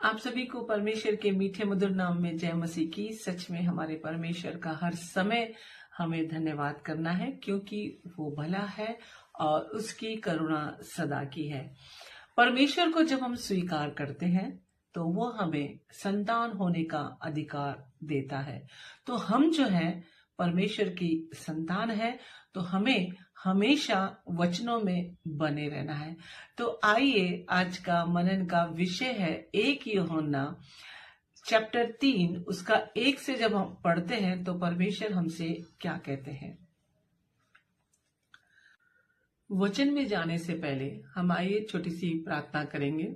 आप सभी को परमेश्वर के मीठे मधुर नाम में जय मसीह की। सच में हमारे परमेश्वर का हर समय हमें धन्यवाद करना है, क्योंकि वो भला है और उसकी करुणा सदा की है। परमेश्वर को जब हम स्वीकार करते हैं तो वो हमें संतान होने का अधिकार देता है। तो हम जो है परमेश्वर की संतान है, तो हमें हमेशा वचनों में बने रहना है। तो आइए, आज का मनन का विषय है 1 यूहन्ना चैप्टर 3 उसका 1 से जब हम पढ़ते हैं तो परमेश्वर हमसे क्या कहते हैं। वचन में जाने से पहले हम आइए छोटी सी प्रार्थना करेंगे।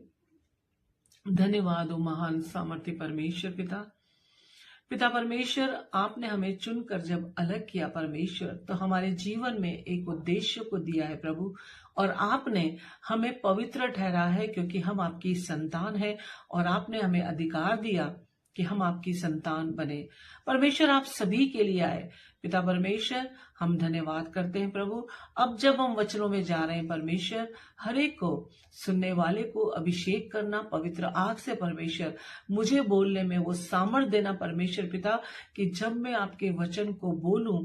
धन्यवाद ओ महान सामर्थ्य परमेश्वर पिता परमेश्वर, आपने हमें चुनकर जब अलग किया परमेश्वर, तो हमारे जीवन में एक उद्देश्य को दिया है प्रभु, और आपने हमें पवित्र ठहरा है क्योंकि हम आपकी संतान है, और आपने हमें अधिकार दिया कि हम आपकी संतान बने। परमेश्वर, आप सभी के लिए आए। पिता परमेश्वर, हम धन्यवाद करते हैं प्रभु। अब जब हम वचनों में जा रहे हैं परमेश्वर, हर एक को, सुनने वाले को अभिषेक करना पवित्र आग से परमेश्वर, मुझे बोलने में वो सामर्थ देना परमेश्वर पिता, कि जब मैं आपके वचन को बोलूं,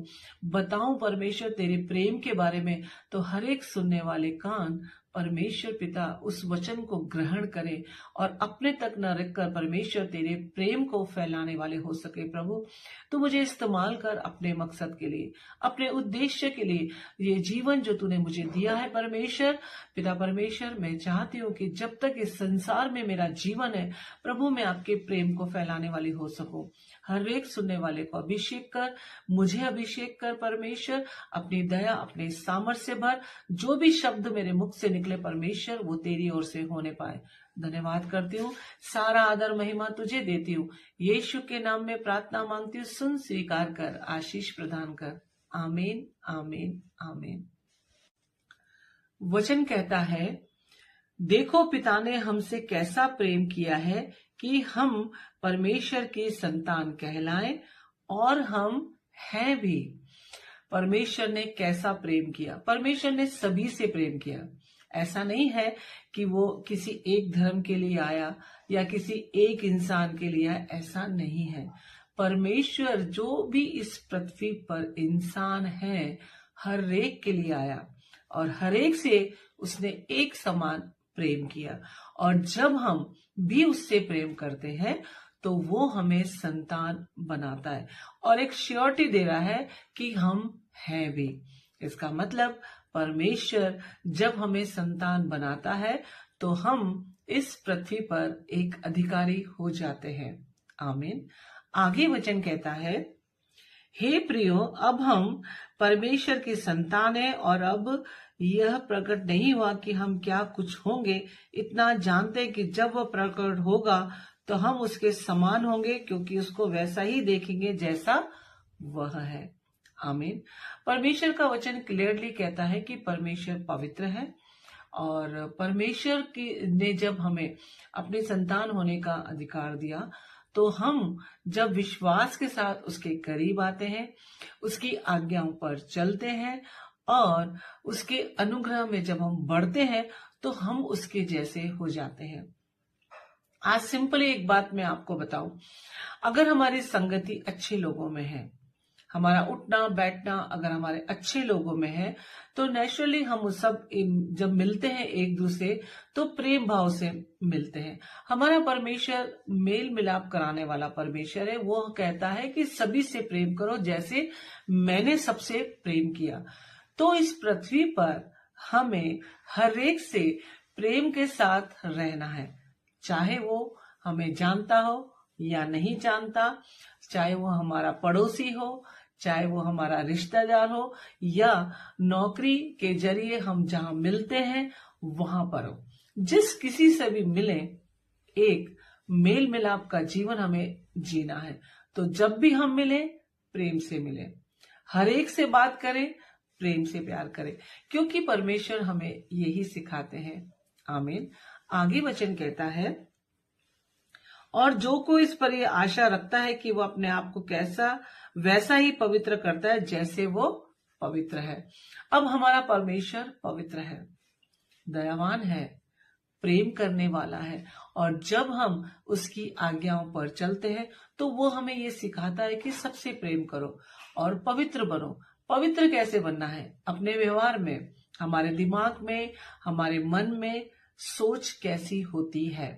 बताऊं परमेश्वर तेरे प्रेम के बारे में, तो हर एक सुनने वाले कान परमेश्वर पिता उस वचन को ग्रहण करे और अपने तक न रखकर परमेश्वर तेरे प्रेम को फैलाने वाले हो सके प्रभु। तो मुझे इस्तेमाल कर अपने मकसद के लिए, अपने उद्देश्य के लिए, ये जीवन जो तूने मुझे दिया है परमेश्वर पिता परमेश्वर, मैं चाहती हूँ कि जब तक इस संसार में मेरा जीवन है प्रभु, मैं आपके प्रेम को फैलाने वाली हो सकूं। हर एक सुनने वाले को अभिषेक कर, मुझे अभिषेक कर परमेश्वर, अपनी दया अपने सामर्थ्य से भर। जो भी शब्द मेरे मुख से निकले परमेश्वर, वो तेरी ओर से होने पाए। धन्यवाद करती हूँ, सारा आदर महिमा तुझे देती हूँ। यीशु के नाम में प्रार्थना मांगती हूँ, सुन, स्वीकार कर, आशीष प्रदान कर। आमीन आमीन आमीन। वचन कहता है, देखो पिता ने हमसे कैसा प्रेम किया है कि हम परमेश्वर की संतान कहलाएं, और हम हैं भी। परमेश्वर ने कैसा प्रेम किया? परमेश्वर ने सभी से प्रेम किया। ऐसा नहीं है कि वो किसी एक धर्म के लिए आया या किसी एक इंसान के लिए आया, ऐसा नहीं है। परमेश्वर जो भी इस पृथ्वी पर इंसान है, हर एक के लिए आया, और हर एक से उसने एक समान प्रेम किया। और जब हम भी उससे प्रेम करते हैं तो वो हमें संतान बनाता है, और एक श्योरिटी दे रहा है कि हम हैं भी। इसका मतलब परमेश्वर जब हमें संतान बनाता है तो हम इस पृथ्वी पर एक अधिकारी हो जाते हैं। आमीन। आगे वचन कहता है, हे प्रियो, अब हम परमेश्वर की संतान है, और अब यह प्रकट नहीं हुआ कि हम क्या कुछ होंगे। इतना जानते कि जब वह प्रकट होगा तो हम उसके समान होंगे, क्योंकि उसको वैसा ही देखेंगे जैसा वह है। आमीन। परमेश्वर का वचन क्लियरली कहता है कि परमेश्वर पवित्र है, और परमेश्वर की ने जब हमें अपनी संतान होने का अधिकार दिया, तो हम जब विश्वास के साथ उसके करीब आते हैं, उसकी आज्ञाओं पर चलते हैं, और उसके अनुग्रह में जब हम बढ़ते हैं, तो हम उसके जैसे हो जाते हैं। आज सिंपली एक बात मैं आपको बताऊं, अगर हमारी संगति अच्छे लोगों में है, हमारा उठना बैठना अगर हमारे अच्छे लोगों में है, तो नेचुरली हम सब जब मिलते हैं एक दूसरे, तो प्रेम भाव से मिलते हैं। हमारा परमेश्वर मेल मिलाप कराने वाला परमेश्वर है। वो कहता है कि सभी से प्रेम करो जैसे मैंने सबसे प्रेम किया। तो इस पृथ्वी पर हमें हर एक से प्रेम के साथ रहना है, चाहे वो हमें जानता हो या नहीं जानता, चाहे वो हमारा पड़ोसी हो, चाहे वो हमारा रिश्तेदार हो, या नौकरी के जरिए हम जहां मिलते हैं वहां पर हो। जिस किसी से भी मिले, एक मेल मिलाप का जीवन हमें जीना है। तो जब भी हम मिले, प्रेम से मिले, हर एक से बात करें, प्रेम से प्यार करें, क्योंकि परमेश्वर हमें यही सिखाते हैं। आमीन। आगे वचन कहता है, और जो कोई इस पर यह आशा रखता है कि वो अपने आप को कैसा वैसा ही पवित्र करता है जैसे वो पवित्र है। अब हमारा परमेश्वर पवित्र है, दयावान है, प्रेम करने वाला है। और जब हम उसकी आज्ञाओं पर चलते हैं तो वो हमें ये सिखाता है कि सबसे प्रेम करो और पवित्र बनो। पवित्र कैसे बनना है? अपने व्यवहार में, हमारे दिमाग में, हमारे मन में सोच कैसी होती है।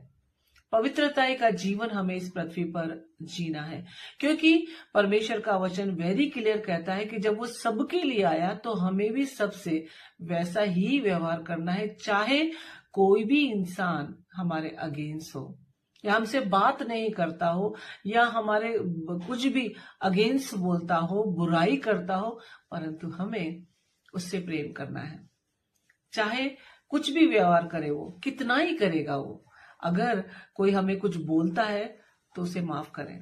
पवित्रता का जीवन हमें इस पृथ्वी पर जीना है, क्योंकि परमेश्वर का वचन वेरी क्लियर कहता है कि जब वो सबके लिए आया तो हमें भी सबसे वैसा ही व्यवहार करना है, चाहे कोई भी इंसान हमारे अगेंस्ट हो या हमसे बात नहीं करता हो या हमारे कुछ भी अगेंस्ट बोलता हो, बुराई करता हो, परंतु हमें उससे प्रेम करना है। चाहे कुछ भी व्यवहार करे, वो कितना ही करेगा, वो अगर कोई हमें कुछ बोलता है तो उसे माफ करें,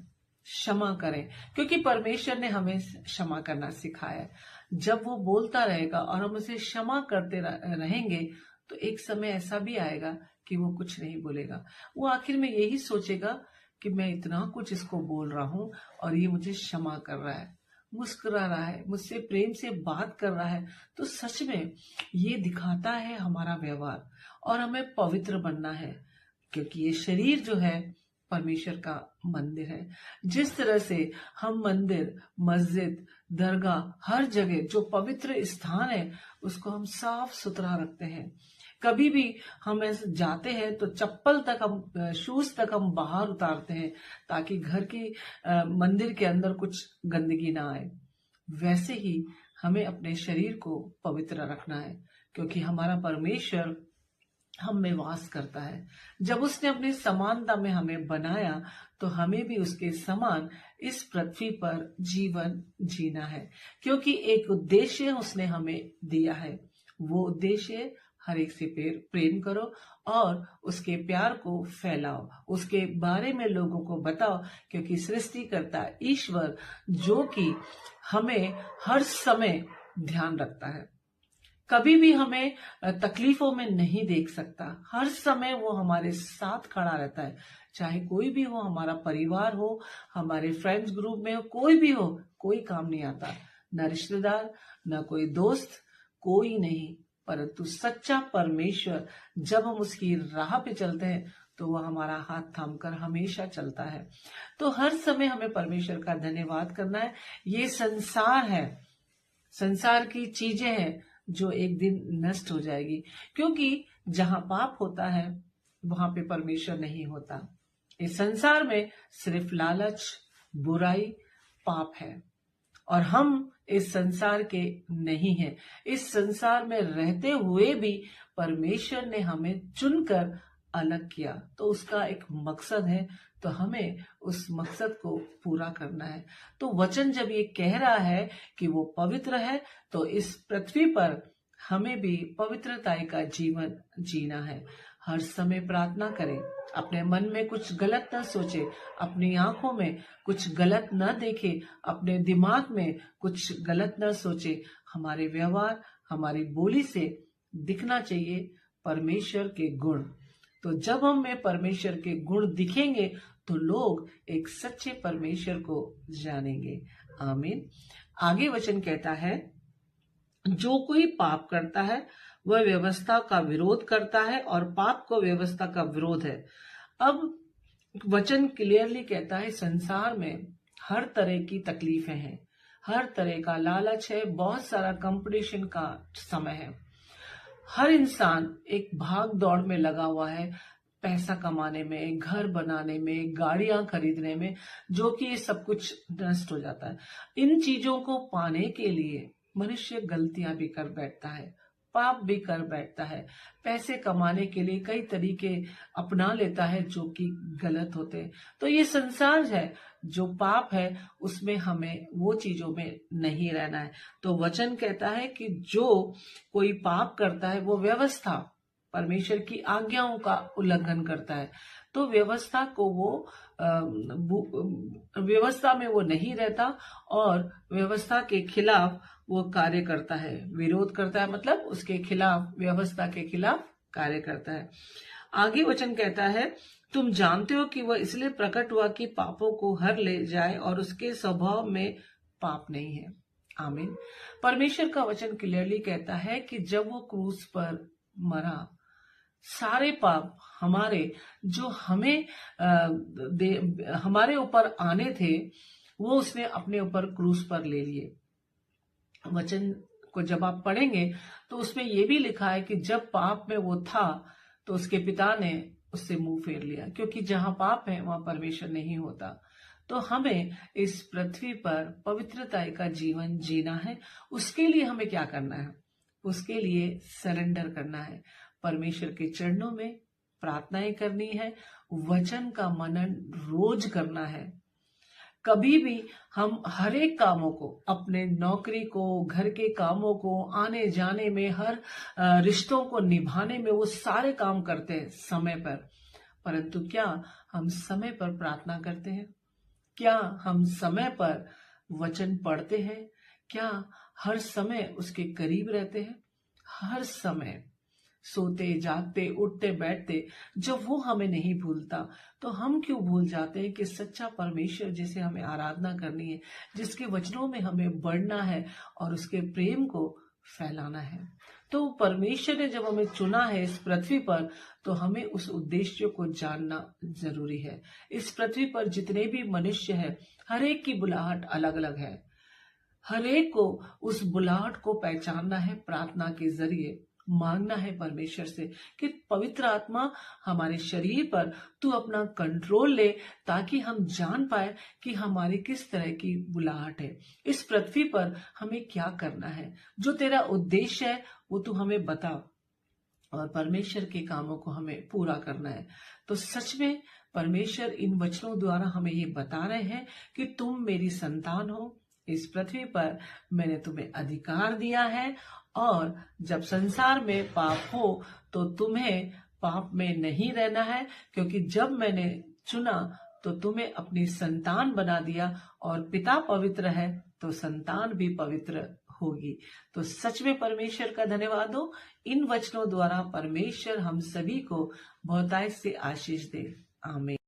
क्षमा करें, क्योंकि परमेश्वर ने हमें क्षमा करना सिखाया है। जब वो बोलता रहेगा और हम उसे क्षमा करते रहेंगे तो एक समय ऐसा भी आएगा कि वो कुछ नहीं बोलेगा। वो आखिर में यही सोचेगा कि मैं इतना कुछ इसको बोल रहा हूं और ये मुझे क्षमा कर रहा है, मुस्कुरा रहा है, मुझसे प्रेम से बात कर रहा है। तो सच में ये दिखाता है हमारा व्यवहार। और हमें पवित्र बनना है, क्योंकि ये शरीर जो है परमेश्वर का मंदिर है। जिस तरह से हम मंदिर, मस्जिद, दरगाह, हर जगह जो पवित्र स्थान है उसको हम साफ सुथरा रखते हैं। कभी भी हम ऐसे जाते हैं तो चप्पल तक हम, शूज तक हम बाहर उतारते हैं, ताकि घर की मंदिर के अंदर कुछ गंदगी ना आए। वैसे ही हमें अपने शरीर को पवित्र रखना है, क्योंकि हमारा परमेश्वर हम में वास करता है। जब उसने अपनी समानता में हमें बनाया तो हमें भी उसके समान इस पृथ्वी पर जीवन जीना है, क्योंकि एक उद्देश्य उसने हमें दिया है। वो उद्देश्य हर एक से प्रेम करो और उसके प्यार को फैलाओ, उसके बारे में लोगों को बताओ, क्योंकि सृष्टिकर्ता ईश्वर जो कि हमें हर समय ध्यान रखता है, कभी भी हमें तकलीफों में नहीं देख सकता। हर समय वो हमारे साथ खड़ा रहता है, चाहे कोई भी हो, हमारा परिवार हो, हमारे फ्रेंड्स ग्रुप में हो, कोई भी हो, कोई काम नहीं आता, न रिश्तेदार, न कोई दोस्त, कोई नहीं, परंतु सच्चा परमेश्वर जब हम उसकी राह पे चलते हैं तो वह हमारा हाथ थामकर हमेशा चलता है। तो हर समय हमें परमेश्वर का धन्यवाद करना है। ये संसार है, संसार की चीजें हैं जो एक दिन नष्ट हो जाएगी, क्योंकि जहां पाप होता है वहां पे परमेश्वर नहीं होता। इस संसार में सिर्फ लालच, बुराई, पाप है, और हम इस संसार के नहीं हैं। इस संसार में रहते हुए भी परमेश्वर ने हमें चुनकर अलग किया, तो उसका एक मकसद है, तो हमें उस मकसद को पूरा करना है। तो वचन जब ये कह रहा है कि वो पवित्र है, तो इस पृथ्वी पर हमें भी पवित्रता का जीवन जीना है। हर समय प्रार्थना करें, अपने मन में कुछ गलत न सोचे, अपनी आंखों में कुछ गलत न देखे, अपने दिमाग में कुछ गलत न सोचे। हमारे व्यवहार, हमारी बोली से दिखना चाहिए परमेश्वर के गुण। तो जब हमें परमेश्वर के गुण दिखेंगे तो लोग एक सच्चे परमेश्वर को जानेंगे। आमीन। आगे वचन कहता है, जो कोई पाप करता है वह व्यवस्था का विरोध करता है, और पाप को व्यवस्था का विरोध है। अब वचन क्लियरली कहता है, संसार में हर तरह की तकलीफें हैं, हर तरह का लालच है, बहुत सारा कंपटीशन का समय है। हर इंसान एक भाग दौड़ में लगा हुआ है, पैसा कमाने में, घर बनाने में, गाड़ियां खरीदने में, जो कि सब कुछ नष्ट हो जाता है। इन चीजों को पाने के लिए मनुष्य गलतियां भी कर बैठता है, पाप भी कर बैठता है, पैसे कमाने के लिए कई तरीके अपना लेता है जो कि गलत होते हैं। तो ये संसार है, जो पाप है उसमें हमें वो चीजों में नहीं रहना है। तो वचन कहता है कि जो कोई पाप करता है वो व्यवस्था, परमेश्वर की आज्ञाओं का उल्लंघन करता है। तो व्यवस्था को वो व्यवस्था में वो नहीं रहता और व्यवस्था के खिलाफ वो कार्य करता है, विरोध करता है, मतलब उसके खिलाफ, व्यवस्था के खिलाफ कार्य करता है। आगे वचन कहता है, तुम जानते हो कि वह इसलिए प्रकट हुआ कि पापों को हर ले जाए, और उसके स्वभाव में पाप नहीं है। आमीन। परमेश्वर का वचन क्लियरली कहता है कि जब वो क्रूस पर मरा सारे पाप हमारे जो हमें हमारे ऊपर आने थे, वो उसने अपने ऊपर क्रूस पर ले लिए। वचन को जब आप पढ़ेंगे तो उसमें यह भी लिखा है कि जब पाप में वो था तो उसके पिता ने उससे मुंह फेर लिया, क्योंकि जहां पाप है वहां परमेश्वर नहीं होता। तो हमें इस पृथ्वी पर पवित्रता का जीवन जीना है। उसके लिए हमें क्या करना है? उसके लिए सरेंडर करना है, परमेश्वर के चरणों में प्रार्थनाएं करनी है, वचन का मनन रोज करना है। कभी भी हम हर एक कामों को, अपने नौकरी को, घर के कामों को, आने जाने में, हर रिश्तों को निभाने में वो सारे काम करते हैं समय पर, परंतु क्या हम समय पर प्रार्थना करते हैं? क्या हम समय पर वचन पढ़ते हैं? क्या हर समय उसके करीब रहते हैं? हर समय सोते जागते उठते बैठते जब वो हमें नहीं भूलता, तो हम क्यों भूल जाते हैं कि सच्चा परमेश्वर जिसे हमें आराधना करनी है, जिसके वचनों में हमें बढ़ना है और उसके प्रेम को फैलाना है। तो परमेश्वर ने जब हमें चुना है इस पृथ्वी पर, तो हमें उस उद्देश्य को जानना जरूरी है। इस पृथ्वी पर जितने भी मनुष्य है, हर एक की बुलाहट अलग अलग है। हर एक को उस बुलाहट को पहचानना है, प्रार्थना के जरिए मांगना है परमेश्वर से कि पवित्र आत्मा हमारे शरीर पर तू अपना कंट्रोल ले, ताकि हम जान पाए कि हमारी किस तरह की बुलाहट है, इस पृथ्वी पर हमें क्या करना है, जो तेरा उद्देश्य है वो तू हमें बता, और परमेश्वर के कामों को हमें पूरा करना है। तो सच में परमेश्वर इन वचनों द्वारा हमें ये बता रहे हैं कि तुम मेरी संतान हो, इस पृथ्वी पर मैंने तुम्हें अधिकार दिया है, और जब संसार में पाप हो तो तुम्हें पाप में नहीं रहना है, क्योंकि जब मैंने चुना तो तुम्हें अपनी संतान बना दिया, और पिता पवित्र है तो संतान भी पवित्र होगी। तो सच में परमेश्वर का धन्यवाद हो। इन वचनों द्वारा परमेश्वर हम सभी को बहुतायत से आशीष दे। आमीन।